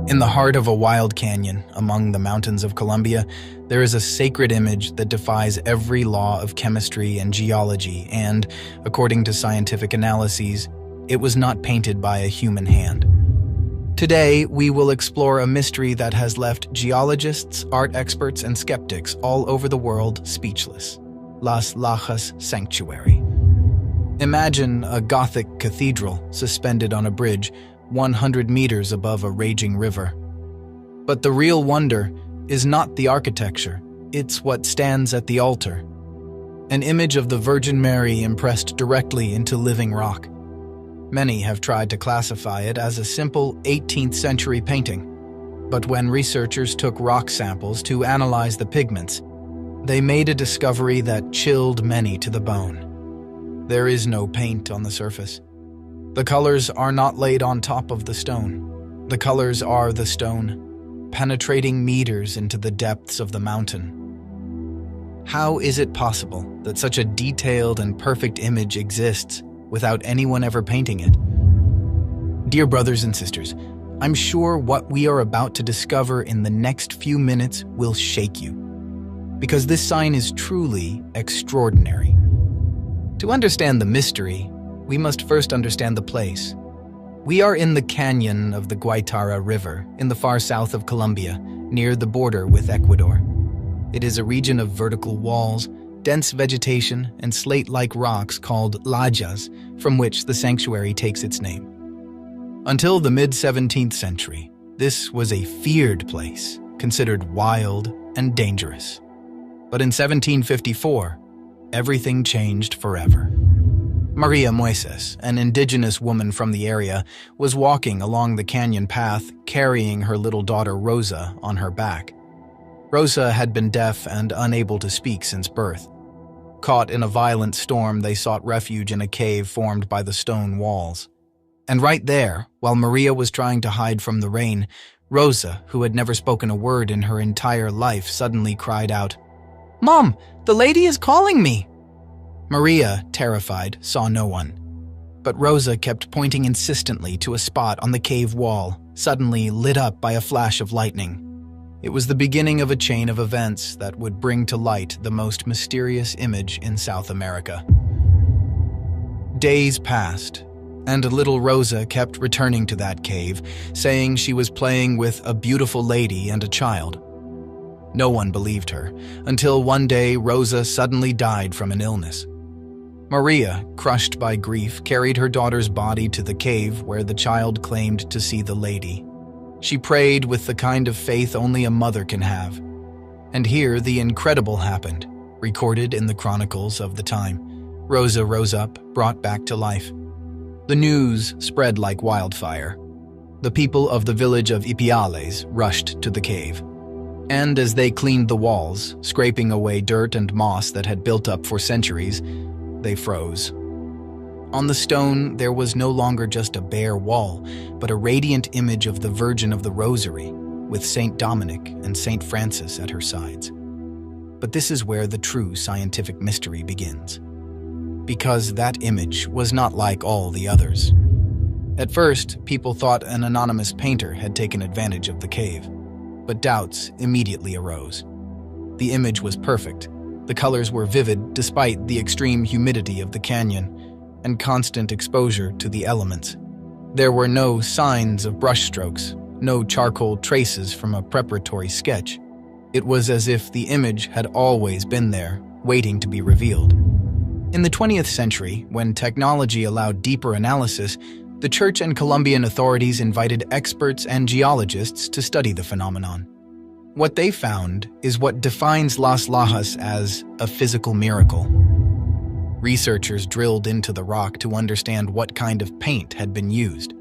In the heart of a wild canyon among the mountains of Colombia, there is a sacred image that defies every law of chemistry and geology, and, according to scientific analyses, it was not painted by a human hand. Today, we will explore a mystery that has left geologists, art experts, and skeptics all over the world speechless: Las Lajas Sanctuary. Imagine a Gothic cathedral suspended on a bridge 100 meters above a raging river. But the real wonder is not the architecture, it's what stands at the altar. An image of the Virgin Mary impressed directly into living rock. Many have tried to classify it as a simple 18th century painting. But when researchers took rock samples to analyze the pigments, they made a discovery that chilled many to the bone. There is no paint on the surface. The colors are not laid on top of the stone. The colors are the stone, penetrating meters into the depths of the mountain. How is it possible that such a detailed and perfect image exists without anyone ever painting it? Dear brothers and sisters, I'm sure what we are about to discover in the next few minutes will shake you, because this sign is truly extraordinary. To understand the mystery, we must first understand the place. We are in the canyon of the Guaitara River in the far south of Colombia, near the border with Ecuador. It is a region of vertical walls, dense vegetation, and slate-like rocks called lajas, from which the sanctuary takes its name. Until the mid-17th century, this was a feared place, considered wild and dangerous. But in 1754, everything changed forever. Maríji Mueses, an indigenous woman from the area, was walking along the canyon path carrying her little daughter Rosa on her back. Rosa had been deaf and unable to speak since birth. Caught in a violent storm, they sought refuge in a cave formed by the stone walls. And right there, while Maria was trying to hide from the rain, Rosa, who had never spoken a word in her entire life, suddenly cried out, "Mom, the lady is calling me!" Maria, terrified, saw no one. But Rosa kept pointing insistently to a spot on the cave wall, suddenly lit up by a flash of lightning. It was the beginning of a chain of events that would bring to light the most mysterious image in South America. Days passed, and little Rosa kept returning to that cave, saying she was playing with a beautiful lady and a child. No one believed her, until one day Rosa suddenly died from an illness. Maria, crushed by grief, carried her daughter's body to the cave where the child claimed to see the lady. She prayed with the kind of faith only a mother can have. And here the incredible happened, recorded in the chronicles of the time. Rosa rose up, brought back to life. The news spread like wildfire. The people of the village of Ipiales rushed to the cave. And as they cleaned the walls, scraping away dirt and moss that had built up for centuries, they froze. On the stone, there was no longer just a bare wall, but a radiant image of the Virgin of the Rosary, with Saint Dominic and Saint Francis at her sides. But this is where the true scientific mystery begins, because that image was not like all the others. At first, people thought an anonymous painter had taken advantage of the cave, but doubts immediately arose. The image was perfect. The colors were vivid despite the extreme humidity of the canyon and constant exposure to the elements. There were no signs of brushstrokes, no charcoal traces from a preparatory sketch. It was as if the image had always been there, waiting to be revealed. In the 20th century, when technology allowed deeper analysis, the Church and Colombian authorities invited experts and geologists to study the phenomenon. What they found is what defines Las Lajas as a physical miracle. Researchers drilled into the rock to understand what kind of paint had been used.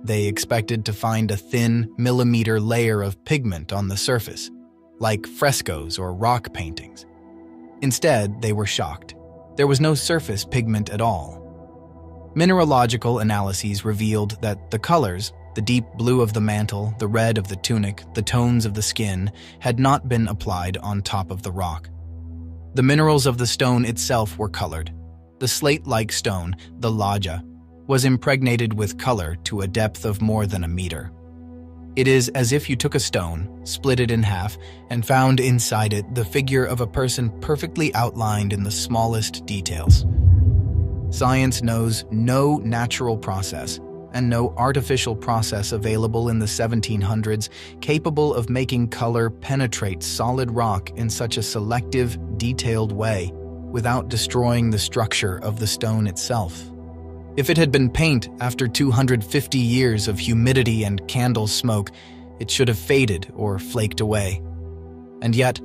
They expected to find a thin, millimeter layer of pigment on the surface, like frescoes or rock paintings. Instead, they were shocked. There was no surface pigment at all. Mineralogical analyses revealed that the colors, the deep blue of the mantle, the red of the tunic, the tones of the skin, had not been applied on top of the rock. The minerals of the stone itself were colored. The slate-like stone, the laja, was impregnated with color to a depth of more than a meter. It is as if you took a stone, split it in half, and found inside it the figure of a person perfectly outlined in the smallest details. Science knows no natural process and no artificial process available in the 1700s capable of making color penetrate solid rock in such a selective, detailed way without destroying the structure of the stone itself. If it had been paint after 250 years of humidity and candle smoke, it should have faded or flaked away. And yet,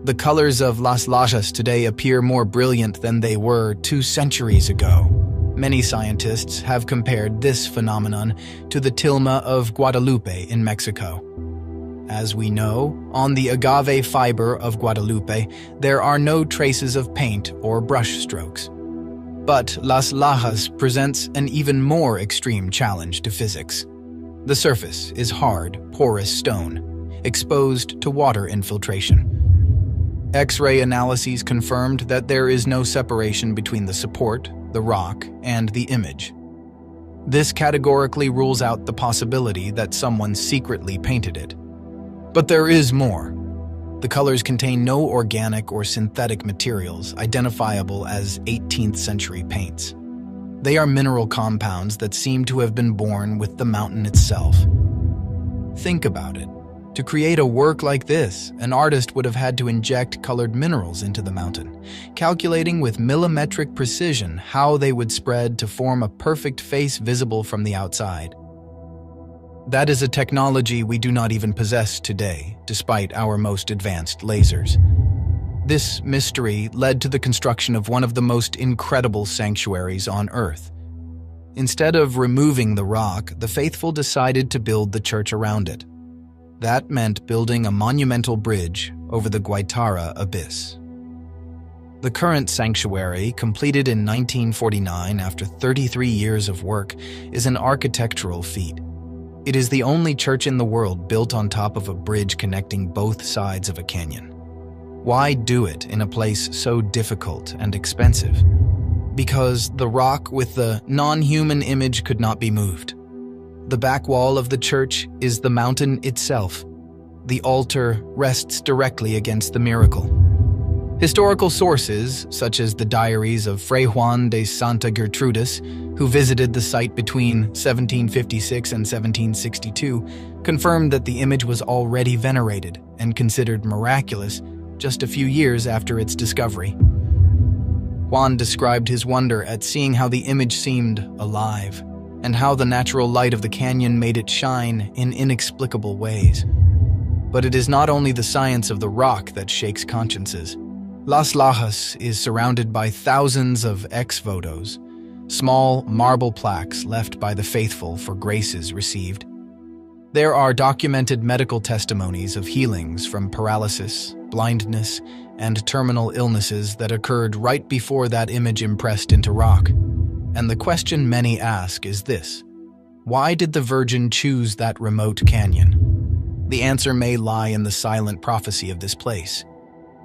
the colors of Las Lajas today appear more brilliant than they were 2 centuries ago. Many scientists have compared this phenomenon to the tilma of Guadalupe in Mexico. As we know, on the agave fiber of Guadalupe, there are no traces of paint or brush strokes. But Las Lajas presents an even more extreme challenge to physics. The surface is hard, porous stone, exposed to water infiltration. X-ray analyses confirmed that there is no separation between the support, the rock, and the image. This categorically rules out the possibility that someone secretly painted it. But there is more. The colors contain no organic or synthetic materials identifiable as 18th century paints. They are mineral compounds that seem to have been born with the mountain itself. Think about it. To create a work like this, an artist would have had to inject colored minerals into the mountain, calculating with millimetric precision how they would spread to form a perfect face visible from the outside. That is a technology we do not even possess today, despite our most advanced lasers. This mystery led to the construction of one of the most incredible sanctuaries on Earth. Instead of removing the rock, the faithful decided to build the church around it. That meant building a monumental bridge over the Guaitara abyss. The current sanctuary, completed in 1949 after 33 years of work, is an architectural feat. It is the only church in the world built on top of a bridge connecting both sides of a canyon. Why do it in a place so difficult and expensive? Because the rock with the non-human image could not be moved. The back wall of the church is the mountain itself. The altar rests directly against the miracle. Historical sources, such as the diaries of Fray Juan de Santa Gertrudis, who visited the site between 1756 and 1762, confirmed that the image was already venerated and considered miraculous just a few years after its discovery. Juan described his wonder at seeing how the image seemed alive, and how the natural light of the canyon made it shine in inexplicable ways. But it is not only the science of the rock that shakes consciences. Las Lajas is surrounded by thousands of ex-votos, small marble plaques left by the faithful for graces received. There are documented medical testimonies of healings from paralysis, blindness, and terminal illnesses that occurred right before that image impressed into rock. And the question many ask is this: why did the Virgin choose that remote canyon? The answer may lie in the silent prophecy of this place.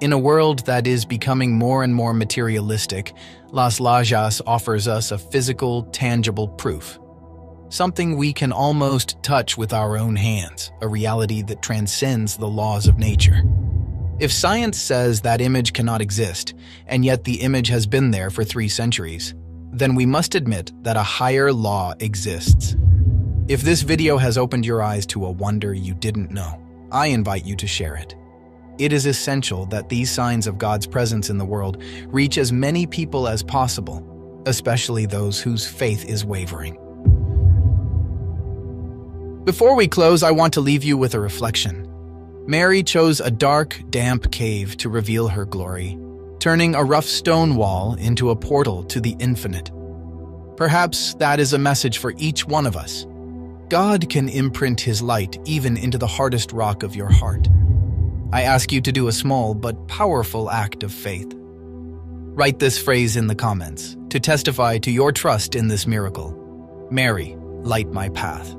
In a world that is becoming more and more materialistic, Las Lajas offers us a physical, tangible proof. Something we can almost touch with our own hands, a reality that transcends the laws of nature. If science says that image cannot exist, and yet the image has been there for 3 centuries, then we must admit that a higher law exists. If this video has opened your eyes to a wonder you didn't know, I invite you to share it. It is essential that these signs of God's presence in the world reach as many people as possible, especially those whose faith is wavering. Before we close, I want to leave you with a reflection. Mary chose a dark, damp cave to reveal her glory, turning a rough stone wall into a portal to the infinite. Perhaps that is a message for each one of us. God can imprint His light even into the hardest rock of your heart. I ask you to do a small but powerful act of faith. Write this phrase in the comments to testify to your trust in this miracle. Mary, light my path.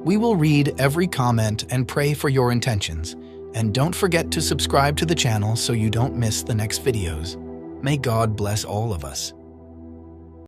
We will read every comment and pray for your intentions. And don't forget to subscribe to the channel so you don't miss the next videos. May God bless all of us.